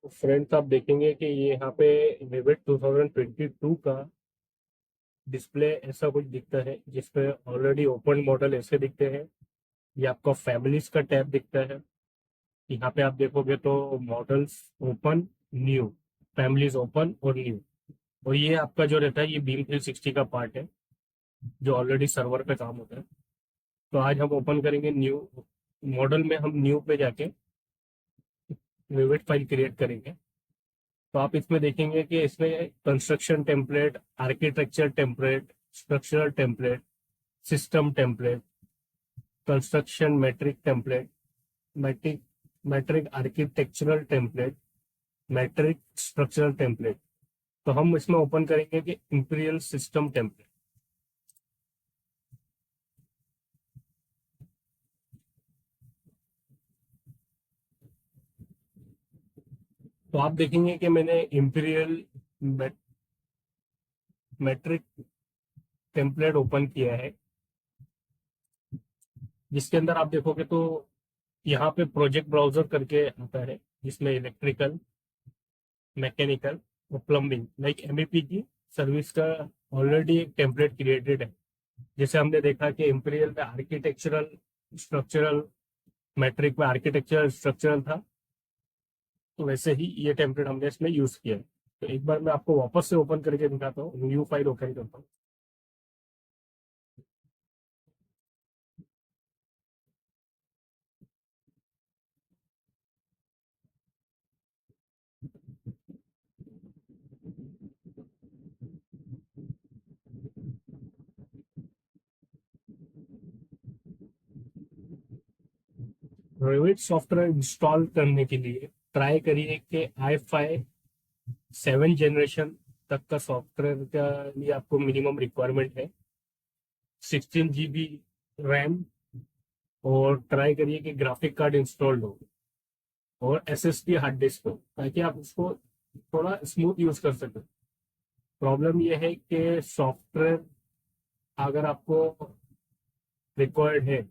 Friends, आप देखेंगे कि ये यहाँ पे विविड 2022 का डिस्प्ले ऐसा कुछ दिखता है जिसपे ऑलरेडी ओपन मॉडल ऐसे दिखते हैं। ये आपका फैमिलीज का टैब दिखता है। यहाँ पे आप देखोगे तो models open, new, families open और न्यू। और ये आपका जो रहता है ये बीम 360 का पार्ट है जो ऑलरेडी सर्वर पे काम होता है। तो आज हम ओपन करेंगे न्यू मॉडल में, हम न्यू पे जाके विविड फाइल क्रिएट करेंगे। तो आप इसमें देखेंगे कि इसमें construction template, architecture template, structural template, system template, construction metric template, metric metric architectural template, metric structural template. तो हम इसमें ओपन करेंगे कि इंपीरियल सिस्टम टेम्पलेट। तो आप देखेंगे कि मैंने इंपीरियल मैट्रिक टेम्पलेट ओपन किया है, जिसके अंदर आप देखोगे तो यहाँ पे प्रोजेक्ट ब्राउजर करके आता है जिसमें इलेक्ट्रिकल, मैकेनिकल और प्लम्बिंग लाइक एमईपी की सर्विस का ऑलरेडी एक टेम्पलेट क्रिएटेड है। जैसे हमने देखा कि इंपीरियल में आर्किटेक्चरल, स्ट्रक्चरल, मैट्रिक में आर्किटेक्चरल स्ट्रक्चरल था, तो वैसे ही ये टेम्पलेट हमने इसमें यूज किया है। तो एक बार मैं आपको वापस से ओपन करके दिखाता हूँ, न्यू फाइल ओपन करता हूँ। रेविट सॉफ्टवेयर इंस्टॉल करने के लिए ट्राई करिए कि i5 7 जनरेशन तक का सॉफ्टवेयर का लिए आपको मिनिमम रिक्वायरमेंट है, 16 GB रैम। और ट्राई करिए कि ग्राफिक कार्ड इंस्टॉल्ड हो और एसएसडी हार्ड डिस्क हो, ताकि आप उसको थोड़ा स्मूथ यूज कर सकें। प्रॉब्लम यह है कि सॉफ्टवेयर अगर आपको रिक्वायर्ड है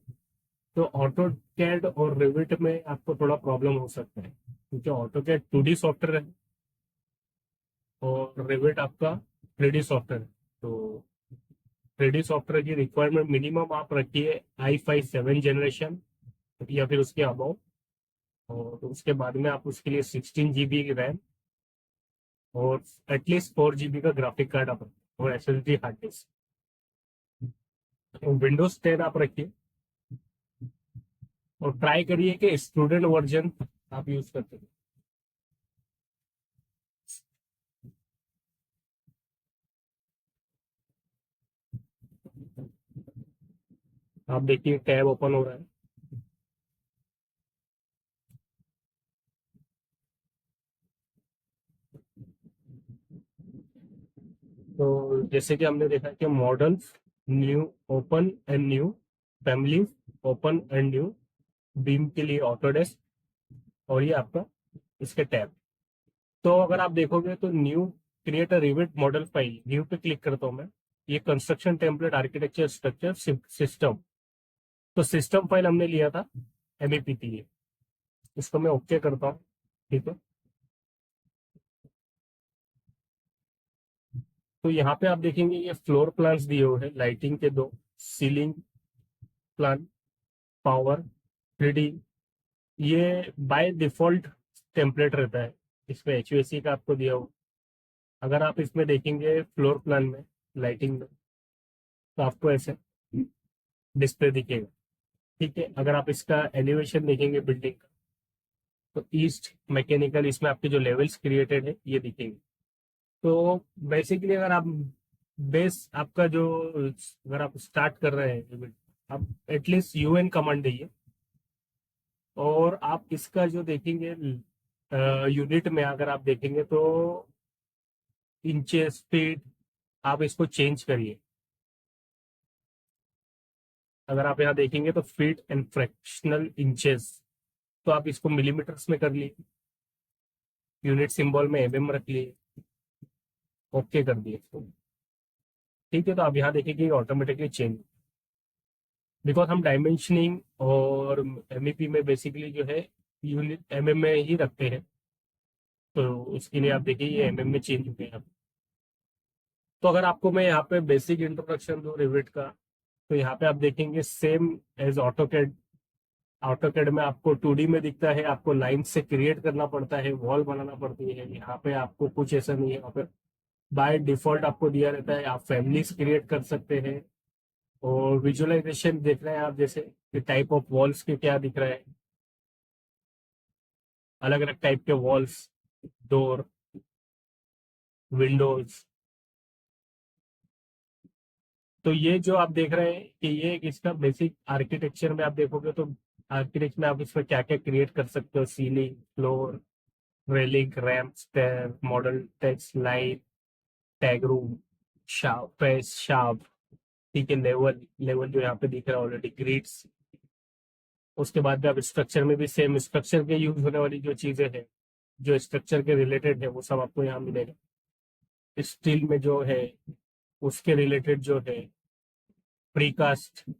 तो ऑटो कैड और रिविट में आपको थोड़ा प्रॉब्लम हो सकता है, क्योंकि ऑटो कैड 2D सॉफ्टवेयर है और रिविट आपका 3D सॉफ्टवेयर है। तो 3D सॉफ्टवेयर की रिक्वायरमेंट मिनिमम आप रखिए i5 7 जनरेशन या फिर उसके अबाउ। और उसके बाद में आप उसके लिए 16 GB की रैम और एटलीस्ट 4 GB का ग्राफिक कार्ड आप रखिए और एसएसडी हार्ड डिस्क। विंडोज 10 आप रखिए और ट्राई करिए कि स्टूडेंट वर्जन आप यूज करते हैं। आप देखिए टैब ओपन हो रहा है। तो जैसे कि हमने देखा कि model new, open and new, family open and new, beam के लिए ऑटोडेस्क, और ये आपका इसके टैब। तो अगर आप देखोगे तो new, create a rivet model file, new पे क्लिक करता हूँ मैं। ये construction template, architecture, structure, system. तो सिस्टम फाइल हमने लिया था एमईपी के लिए, इसको मैं ओके करता हूँ। ठीक है। तो यहाँ पे आप देखेंगे ये फ्लोर प्लान्स दिए हुए हैं, लाइटिंग के दो, सीलिंग प्लान, पावर, 3D। ये बाय डिफॉल्ट टेम्पलेट रहता है, इसमें एचवीएसी का आपको दिया हो। अगर आप इसमें देखेंगे फ्लोर प्लान में, लाइटिंग में, तो आपको ऐसे डिस्प्ले दिखेगा। ठीक है। अगर आप इसका एलिवेशन देखेंगे बिल्डिंग का, तो ईस्ट मैकेनिकल, इसमें आपके जो लेवल्स क्रिएटेड है ये दिखेंगे। तो बेसिकली अगर आप बेस आपका जो, अगर आप स्टार्ट कर रहे हैं, आप एटलीस्ट यूएन कमांड दिए। और आप इसका जो देखेंगे यूनिट में अगर आप देखेंगे तो इंचेस, फीट, आप इसको चेंज करिए। अगर आप यहाँ देखेंगे तो फीट एंड फ्रैक्शनल इंचेस, तो आप इसको मिलीमीटर्स में कर लिए, यूनिट सिंबल में एमएम रख लिए, ओके कर दिए इसको। ठीक है। तो आप यहाँ देखेंगे ऑटोमेटिकली चेंज, बिकॉज हम डायमेंशनिंग और एमईपी में बेसिकली जो है यूनिट एमएम में ही रखते हैं। तो उसके लिए आप देखिए ये एमएम में चेंज हो गया। तो अगर आपको मैं यहाँ पे बेसिक इंट्रोडक्शन दूँ रिविट का, तो यहाँ पे आप देखेंगे सेम एज ऑटोकैड। ऑटोकैड में आपको 2D में दिखता है, आपको लाइन से क्रिएट करना पड़ता है, वॉल बनाना पड़ती है। यहाँ पे आपको कुछ ऐसा नहीं है, यहाँ पे बाय डिफॉल्ट आपको दिया रहता है, आप फैमिलीज क्रिएट कर सकते हैं। और विजुअलाइजेशन देख रहे हैं आप, जैसे कि टाइप ऑफ वॉल्स के क्या दिख रहा है, अलग अलग टाइप के वॉल्स, डोर, विंडोज। तो ये जो आप देख रहे हैं कि ये एक इसका बेसिक आर्किटेक्चर में आप देखोगे तो आर्किटेक्चर में आप इसमें क्या क्या क्रिएट कर सकते हो, ceiling, floor, railing, ramp, stair, model text line, tag room, sharp face, sharp, ठीक है, लेवल, लेवल जो यहाँ पे दिख रहा है ऑलरेडी, ग्रिड्स। उसके बाद में आप स्ट्रक्चर में भी सेम स्ट्रक्चर के यूज होने वाली जो चीजें हैं, जो स्ट्रक्चर के रिलेटेड है, वो सब आपको यहाँ मिलेगा। स्टील में जो है उसके रिलेटेड जो है, प्रीकास्ट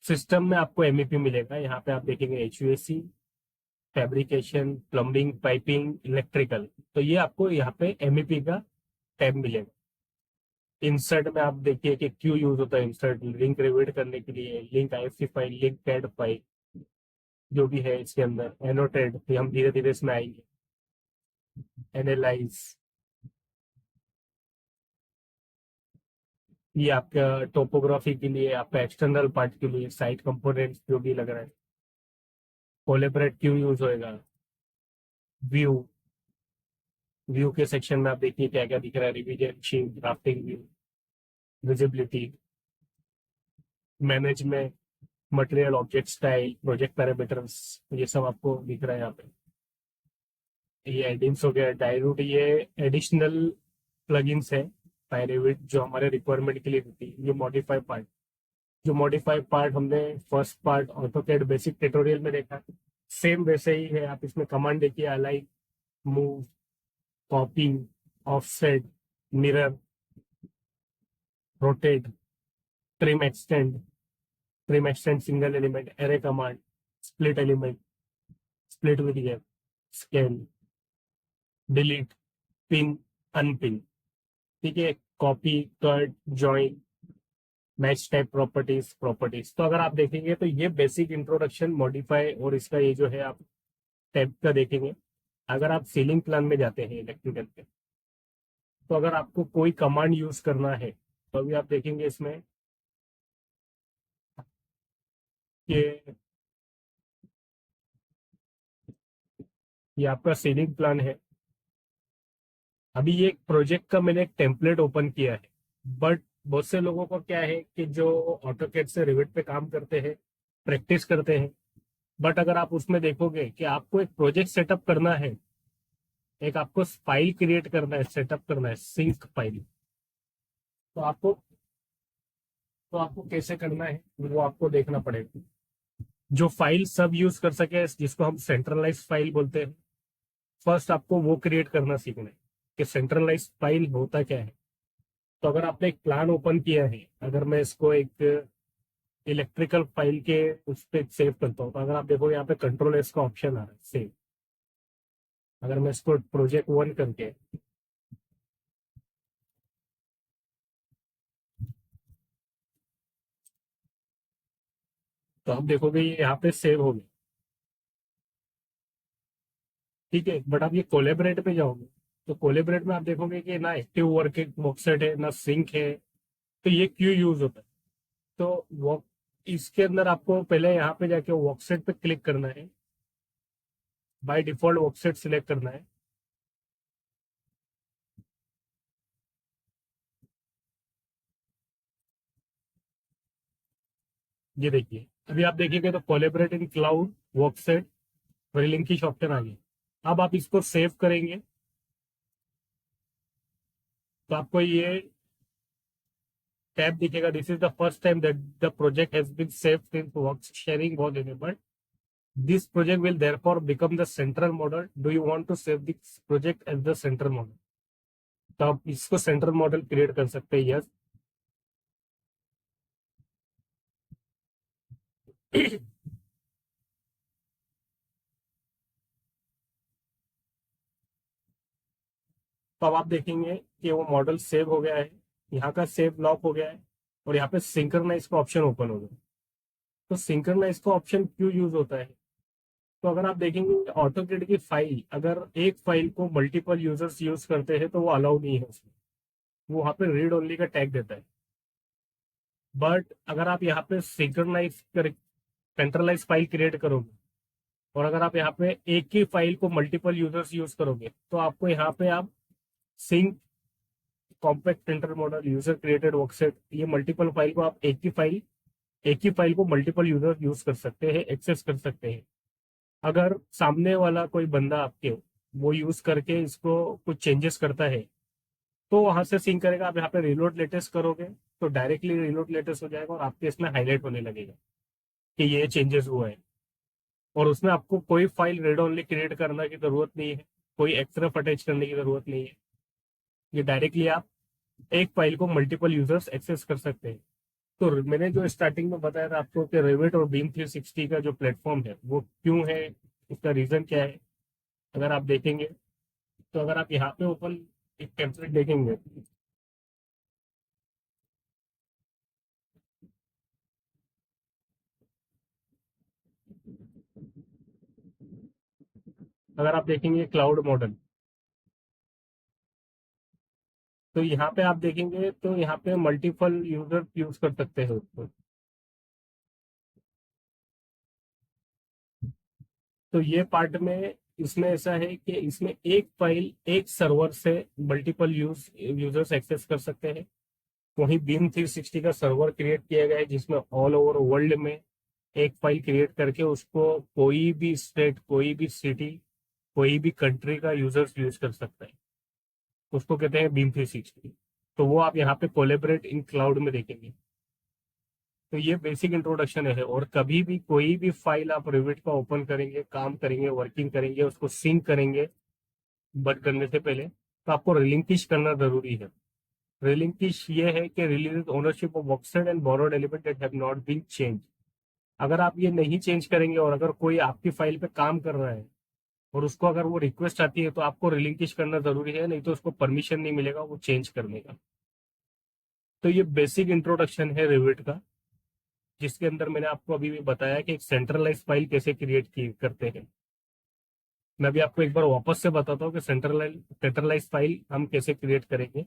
सिस्टम में आपको एमईपी मिलेगा। यहाँ पे आप देखेंगे एचयूएसी, फैब्रिकेशन, प्लम्बिंग, पाइपिंग, इलेक्ट्रिकल। तो ये आपको यहाँ पे एमईपी का टैब मिलेगा। इंसर्ट में आप देखिए कि क्यों यूज होता है इंसर्ट, लिंक रिवीट करने के लिए, link IFC file, link CAD file, जो भी है इसके अंदर एनोटेड, ये हम धीरे धीरे इसमें आएंगे। एनालाइज, ये आपका टोपोग्राफी के लिए, आपका एक्सटर्नल पार्ट के लिए, साइट कंपोनेंट्स जो भी लग रहा है। कोलेबरेट क्यों यूज होएगा, व्यू, व्यू के सेक्शन में आप देखिए क्या क्या दिख रहा है, revision, sheet, drafting view, visibility, manage में material, object style, project parameters, ये सब आपको दिख रहा है यहाँ पे। ये एडिंग्स हो गया, डायरूट, ये एडिशनल प्लगइन्स है पायरेविट जो हमारे रिक्वायरमेंट के लिए होती है। ये मॉडिफाई पार्ट, जो मॉडिफाई पार्ट हमने first part AutoCAD basic tutorial में देखा, सेम वैसे ही है। आप इसमें कमांड देखिए, align, move, copy, offset, mirror, rotate, trim extend, trim extend single element, array command, split element, split with gap, scan, delete, pin, unpin, ठीक है, copy, cut, join, match type properties, properties. तो अगर आप देखेंगे तो ये basic introduction modify और इसका ये जो है आप टैब का देखेंगे। अगर आप सीलिंग प्लान में जाते हैं इलेक्ट्रिकल पे, तो अगर आपको कोई कमांड यूज करना है तो अभी आप देखेंगे इसमें कि ये आपका सीलिंग प्लान है। अभी ये प्रोजेक्ट का मैंने एक टेम्पलेट ओपन किया है, बट बहुत से लोगों को क्या है कि जो ऑटोकैड से रिविट पे काम करते हैं, प्रैक्टिस करते हैं, बट अगर आप उसमें देखोगे कि आपको एक प्रोजेक्ट सेटअप करना है, एक आपको फाइल क्रिएट करना है, सेटअप करना है सिंक फाइल, तो आपको कैसे करना है वो आपको देखना पड़ेगा। जो फाइल सब यूज कर सके, जिसको हम सेंट्रलाइज फाइल बोलते हैं, फर्स्ट आपको वो क्रिएट करना सीखना है कि सेंट्रलाइज फाइल होता क्या है। तो अगर आपने एक प्लान ओपन किया है, अगर मैं इसको एक इलेक्ट्रिकल फाइल के उस पर सेव करता हूँ, तो अगर आप देखो यहाँ पे कंट्रोल एस का ऑप्शन आ रहा है सेव। अगर मैं इसको प्रोजेक्ट वन करके, तो आप देखोगे ये यहाँ पे सेव हो गया, ठीक है। बट आप ये कोलेबरेट पे जाओगे, तो कोलेबरेट में आप देखोगे कि ना एक्टिव वर्क वर्कसेट है, ना सिंक है। तो ये क्यों यूज होता है, तो वो इसके अंदर आपको पहले यहाँ पे जाके वर्कसेट पे क्लिक करना है, बाय डिफॉल्ट वर्कसेट सिलेक्ट करना है। ये देखिए, अभी आप देखिएगा तो कोलेबरेट इन क्लाउड, वर्कसेट, रिलिंकिश ऑप्शन आ गया। अब आप इसको सेव करेंगे तो आपको ये टैब दिखेगा, this is the first time that the project has been saved since work sharing was enabled. This project will therefore become the central model. Do you want to save this project as the central model? तो आप इसको central model create कर सकते हैं, yes. तो अब आप देखेंगे कि वो मॉडल सेव हो गया है, यहाँ का सेव लॉक हो गया है, और यहाँ पे सिंक्रनाइज का ऑप्शन ओपन हो गया। तो सिंक्रनाइज का ऑप्शन क्यों यूज होता है? तो अगर आप देखेंगे ऑटोकेड की फाइल, अगर एक फाइल को मल्टीपल यूजर्स यूज करते हैं तो वो अलाउ नहीं है उसमें, वो वहाँ पे रीड ओनली का टैग देता है। बट अगर आप यहाँ पे सिंक्रनाइज कर सेंट्रलाइज फाइल क्रिएट करोगे, और अगर आप यहाँ पे एक ही फाइल को मल्टीपल यूजर्स यूज करोगे, तो आपको यहाँ पे आप sync compact printer model user created workset, ये मल्टीपल फाइल को आप एक ही फाइल को मल्टीपल यूजर यूज कर सकते हैं, एक्सेस कर सकते हैं। अगर सामने वाला कोई बंदा आपके वो यूज करके इसको कुछ चेंजेस करता है, तो वहां से सिंक करेगा। आप यहाँ पे रिलोड लेटेस्ट करोगे तो डायरेक्टली रिलोड लेटेस्ट हो जाएगा, और आपके इसमें हाईलाइट होने लगेगा कि ये चेंजेस हुआ है। और उसमें आपको कोई फाइल रीड ओनली क्रिएट करने की जरूरत नहीं है, कोई एक्सरेफ अटैच करने की जरूरत नहीं है। ये डायरेक्टली आप एक फाइल को मल्टीपल यूजर्स एक्सेस कर सकते हैं। तो मैंने जो स्टार्टिंग में बताया था आपको कि रेविट और बीम 360 का जो प्लेटफॉर्म है वो क्यों है, उसका रीजन क्या है, अगर आप देखेंगे, तो अगर आप यहाँ पे ओपन एक टेम्पलेट देखेंगे, अगर आप देखेंगे क्लाउड मॉडल, तो यहाँ पे आप देखेंगे तो यहाँ पे मल्टीपल यूजर यूज कर सकते हैं उसको। तो ये पार्ट में इसमें ऐसा है कि इसमें एक फाइल एक सर्वर से मल्टीपल यूजर्स एक्सेस कर सकते हैं। वहीं बीम 360 का सर्वर क्रिएट किया गया है जिसमें ऑल ओवर वर्ल्ड में एक फाइल क्रिएट करके उसको कोई भी स्टेट, कोई भी सिटी, कोई भी कंट्री का यूजर्स यूज कर सकता है। उसको कहते हैं बीम 360। तो वो आप यहाँ पे कोलेबरेट इन क्लाउड में देखेंगे। तो ये बेसिक इंट्रोडक्शन है, और कभी भी कोई भी फाइल आप रिविट का ओपन करेंगे, काम करेंगे, वर्किंग करेंगे, उसको सिंक करेंगे बट करने से पहले, तो आपको रिलिंक्विश करना जरूरी है। रिलिंक्विश ये है कि release ownership of workset and borrowed element that have not been change. अगर आप ये नहीं चेंज करेंगे, और अगर कोई आपकी फाइल पे काम कर रहा है और उसको अगर वो रिक्वेस्ट आती है, तो आपको रिलिंक्विश करना जरूरी है, नहीं तो उसको परमिशन नहीं मिलेगा वो चेंज करने का। तो ये बेसिक इंट्रोडक्शन है रिविट का, जिसके अंदर मैंने आपको अभी भी बताया कि एक सेंट्रलाइज फाइल कैसे क्रिएट करते हैं। मैं अभी आपको एक बार वापस से बताता हूँ कि सेंट्रलाइज फाइल हम कैसे क्रिएट करेंगे।